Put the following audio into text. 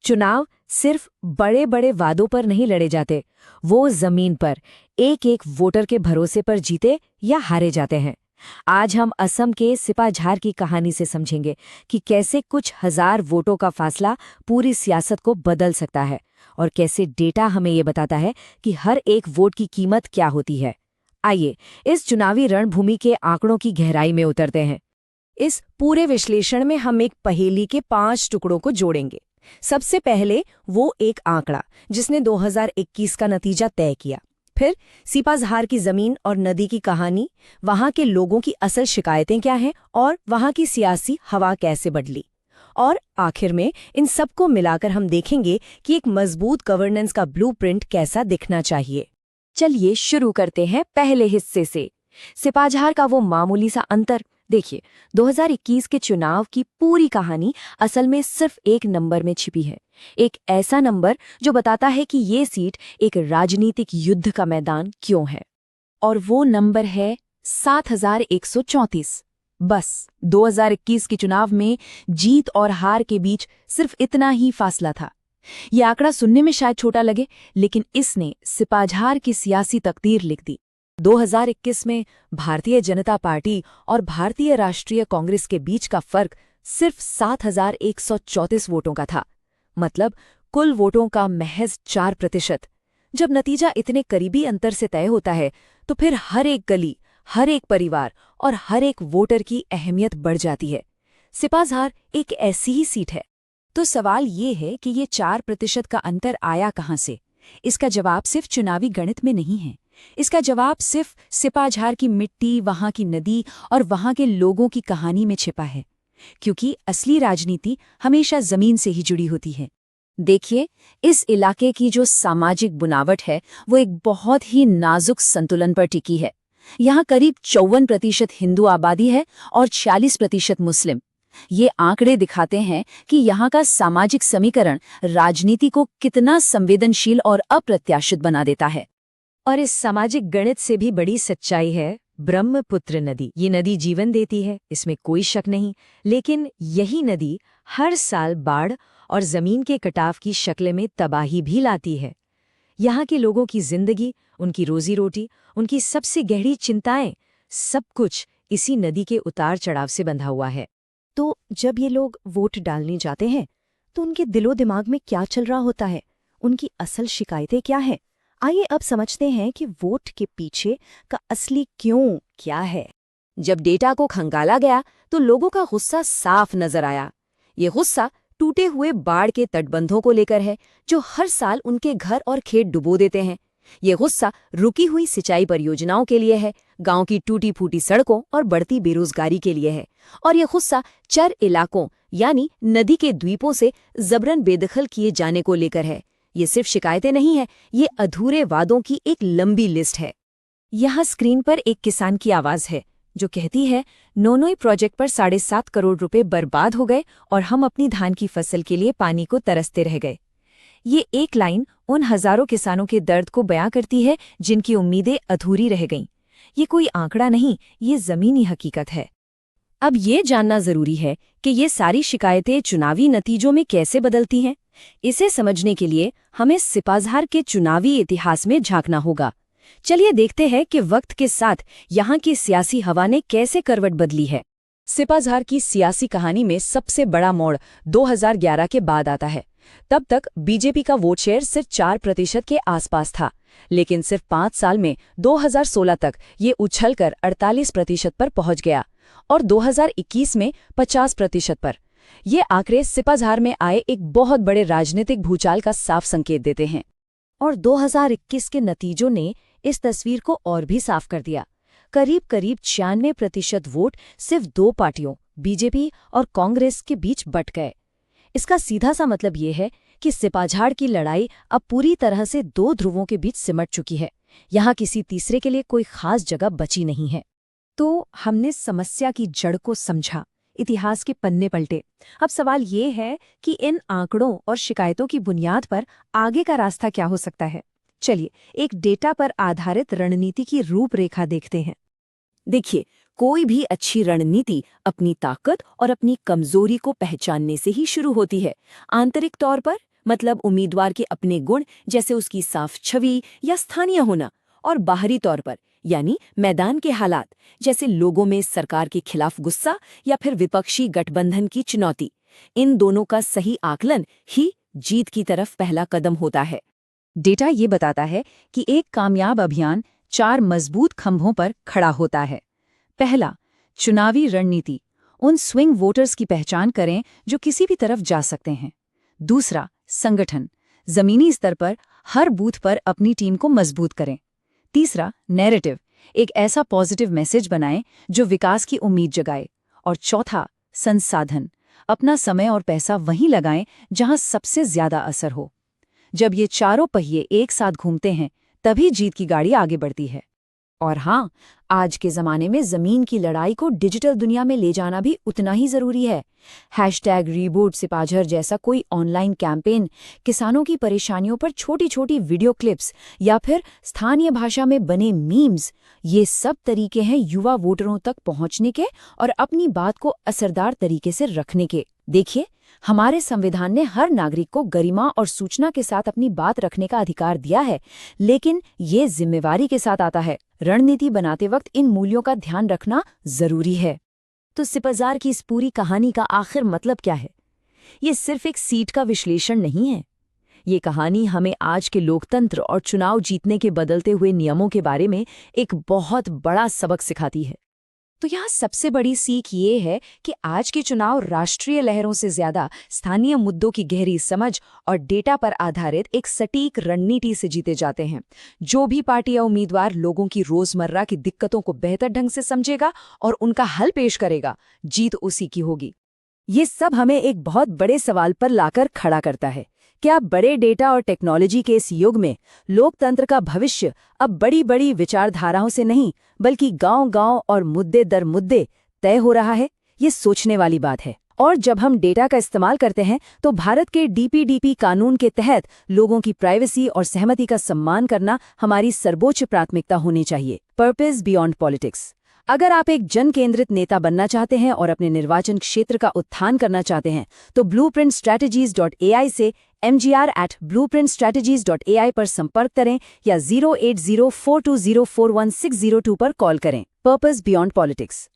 चुनाव सिर्फ बड़े बड़े वादों पर नहीं लड़े जाते, वो जमीन पर एक एक वोटर के भरोसे पर जीते या हारे जाते हैं। आज हम असम के सिपाझार की कहानी से समझेंगे कि कैसे कुछ हजार वोटों का फासला पूरी सियासत को बदल सकता है और कैसे डेटा हमें ये बताता है कि हर एक वोट की कीमत क्या होती है। आइए इस चुनावी रणभूमि के आंकड़ों की गहराई में उतरते हैं। इस पूरे विश्लेषण में हम एक पहेली के 5 टुकड़ों को जोड़ेंगे। सबसे पहले वो एक आंकड़ा जिसने 2021 का नतीजा तय किया, फिर सिपाझार की जमीन और नदी की कहानी, वहां के लोगों की असल शिकायतें क्या हैं और वहां की सियासी हवा कैसे बदली, और आखिर में इन सबको मिलाकर हम देखेंगे कि एक मजबूत गवर्नेंस का ब्लूप्रिंट कैसा दिखना चाहिए। चलिए शुरू करते हैं पहले हिस्से से, सिपाझार का वो मामूली सा अंतर। देखिए, 2021 के चुनाव की पूरी कहानी असल में सिर्फ एक नंबर में छिपी है, एक ऐसा नंबर जो बताता है कि ये सीट एक राजनीतिक युद्ध का मैदान क्यों है। और वो नंबर है 7134। बस 2021 के चुनाव में जीत और हार के बीच सिर्फ इतना ही फासला था। ये आंकड़ा सुनने में शायद छोटा लगे, लेकिन इसने सिपाझार की सियासी तकदीर लिख दी। 2021 में भारतीय जनता पार्टी और भारतीय राष्ट्रीय कांग्रेस के बीच का फर्क सिर्फ 7134 वोटों का था, मतलब कुल वोटों का महज 4%। जब नतीजा इतने करीबी अंतर से तय होता है तो फिर हर एक गली, हर एक परिवार और हर एक वोटर की अहमियत बढ़ जाती है। सिपाझार एक ऐसी ही सीट है। तो सवाल ये है कि ये 4% का अंतर आया कहाँ से? इसका जवाब सिर्फ चुनावी गणित में नहीं है। इसका जवाब सिर्फ सिपाझार की मिट्टी, वहां की नदी और वहां के लोगों की कहानी में छिपा है, क्योंकि असली राजनीति हमेशा जमीन से ही जुड़ी होती है। देखिए, इस इलाके की जो सामाजिक बुनावट है वो एक बहुत ही नाजुक संतुलन पर टिकी है। यहाँ करीब 54% हिंदू आबादी है और 46% मुस्लिम। ये आंकड़े दिखाते हैं कि यहाँ का सामाजिक समीकरण राजनीति को कितना संवेदनशील और अप्रत्याशित बना देता है। और इस सामाजिक गणित से भी बड़ी सच्चाई है ब्रह्मपुत्र नदी। ये नदी जीवन देती है, इसमें कोई शक नहीं, लेकिन यही नदी हर साल बाढ़ और जमीन के कटाव की शक्ल में तबाही भी लाती है। यहाँ के लोगों की जिंदगी, उनकी रोजी रोटी, उनकी सबसे गहरी चिंताएं, सब कुछ इसी नदी के उतार चढ़ाव से बंधा हुआ है। तो जब ये लोग वोट डालने जाते हैं तो उनके दिलो दिमाग में क्या चल रहा होता है, उनकी असल शिकायतें क्या हैं? आइए अब समझते हैं कि वोट के पीछे का असली क्यों क्या है। जब डेटा को खंगाला गया तो लोगों का गुस्सा साफ नजर आया। ये गुस्सा टूटे हुए बाढ़ के तटबंधों को लेकर है, जो हर साल उनके घर और खेत डुबो देते हैं। ये गुस्सा रुकी हुई सिंचाई परियोजनाओं के लिए है, गांव की टूटी फूटी सड़कों और बढ़ती बेरोजगारी के लिए है, और ये गुस्सा चर इलाकों यानी नदी के द्वीपों से जबरन बेदखल किए जाने को लेकर है। ये सिर्फ शिकायतें नहीं है, ये अधूरे वादों की एक लंबी लिस्ट है। यहाँ स्क्रीन पर एक किसान की आवाज है जो कहती है, नोनोई प्रोजेक्ट पर 7.5 करोड़ रुपए बर्बाद हो गए और हम अपनी धान की फसल के लिए पानी को तरसते रह गए। ये एक लाइन उन हजारों किसानों के दर्द को बयां करती है जिनकी उम्मीदें अधूरी रह गईं। ये कोई आंकड़ा नहीं, ये जमीनी हकीकत है। अब ये जानना जरूरी है कि ये सारी शिकायतें चुनावी नतीजों में कैसे बदलती हैं। इसे समझने के लिए हमें सिपाझार के चुनावी इतिहास में झांकना होगा। चलिए देखते हैं कि वक्त के साथ यहाँ की सियासी हवा ने कैसे करवट बदली है। सिपाझार की सियासी कहानी में सबसे बड़ा मोड़ 2011 के बाद आता है। तब तक बीजेपी का वोट शेयर सिर्फ 4% के आसपास था, लेकिन सिर्फ 5 साल में 2016 तक ये उछलकर 48% पर पहुंच गया और 2021 में 50% पर। ये आंकड़े सिपाझार में आए एक बहुत बड़े राजनीतिक भूचाल का साफ संकेत देते हैं। और 2021 के नतीजों ने इस तस्वीर को और भी साफ कर दिया। करीब 96% वोट सिर्फ 2 पार्टियों बीजेपी और कांग्रेस के बीच बंट गए। इसका सीधा सा मतलब ये है कि सिपाझार की लड़ाई अब पूरी तरह से 2 ध्रुवों के बीच सिमट चुकी है। यहाँ किसी तीसरे के लिए कोई खास जगह बची नहीं है। तो हमने समस्या की जड़ को समझा, इतिहास के पन्ने पलटे। अब सवाल ये है कि इन आंकड़ों और शिकायतों की बुनियाद पर आगे का रास्ता क्या हो सकता है। चलिए एक डेटा पर आधारित रणनीति की रूपरेखा देखते हैं। देखिए, कोई भी अच्छी रणनीति अपनी ताकत और अपनी कमजोरी को पहचानने से ही शुरू होती है। आंतरिक तौर पर मतलब उम्मीदवार के अपने गुण जैसे उसकी साफ छवि या स्थानीय होना, और बाहरी तौर पर यानी मैदान के हालात जैसे लोगों में सरकार के खिलाफ गुस्सा या फिर विपक्षी गठबंधन की चुनौती। इन दोनों का सही आकलन ही जीत की तरफ पहला कदम होता है। डेटा ये बताता है कि एक कामयाब अभियान 4 मजबूत खंभों पर खड़ा होता है। पहला, चुनावी रणनीति। उन स्विंग वोटर्स की पहचान करें जो किसी भी तरफ जा सकते हैं। दूसरा, संगठन। जमीनी स्तर पर हर बूथ पर अपनी टीम को मजबूत करें। तीसरा, नैरेटिव। एक ऐसा पॉजिटिव मैसेज बनाएं जो विकास की उम्मीद जगाए। और चौथा, संसाधन। अपना समय और पैसा वहीं लगाएं जहां सबसे ज्यादा असर हो। जब ये चारों पहिए एक साथ घूमते हैं तभी जीत की गाड़ी आगे बढ़ती है। और हाँ, आज के ज़माने में ज़मीन की लड़ाई को डिजिटल दुनिया में ले जाना भी उतना ही ज़रूरी है। #रीबूट सिपाझर जैसा कोई ऑनलाइन कैंपेन किसानों की परेशानियों पर छोटी छोटी वीडियो क्लिप्स या फिर स्थानीय भाषा में बने मीम्स, ये सब तरीके हैं युवा वोटरों तक पहुंचने के और अपनी बात को असरदार तरीके से रखने के। देखिए, हमारे संविधान ने हर नागरिक को गरिमा और सूचना के साथ अपनी बात रखने का अधिकार दिया है, लेकिन ये जिम्मेवारी के साथ आता है। रणनीति बनाते वक्त इन मूल्यों का ध्यान रखना जरूरी है। तो सिपाझर की इस पूरी कहानी का आखिर मतलब क्या है? ये सिर्फ एक सीट का विश्लेषण नहीं है। ये कहानी हमें आज के लोकतंत्र और चुनाव जीतने के बदलते हुए नियमों के बारे में एक बहुत बड़ा सबक सिखाती है। तो यहाँ सबसे बड़ी सीख ये है कि आज के चुनाव राष्ट्रीय लहरों से ज्यादा स्थानीय मुद्दों की गहरी समझ और डेटा पर आधारित एक सटीक रणनीति से जीते जाते हैं। जो भी पार्टी या उम्मीदवार लोगों की रोजमर्रा की दिक्कतों को बेहतर ढंग से समझेगा और उनका हल पेश करेगा, जीत उसी की होगी। ये सब हमें एक बहुत बड़े सवाल पर लाकर खड़ा करता है। क्या बड़े डेटा और टेक्नोलॉजी के इस युग में लोकतंत्र का भविष्य अब बड़ी बड़ी विचारधाराओं से नहीं बल्कि गांव-गांव और मुद्दे दर मुद्दे तय हो रहा है? ये सोचने वाली बात है। और जब हम डेटा का इस्तेमाल करते हैं तो भारत के DPDP कानून के तहत लोगों की प्राइवेसी और सहमति का सम्मान करना हमारी सर्वोच्च प्राथमिकता होनी चाहिए। Purpose beyond politics. अगर आप एक जन केंद्रित नेता बनना चाहते हैं और अपने निर्वाचन क्षेत्र का उत्थान करना चाहते हैं तो blueprintstrategies.ai से mgr@blueprintstrategies.ai पर संपर्क करें या 08042041602 पर कॉल करें। Purpose beyond politics.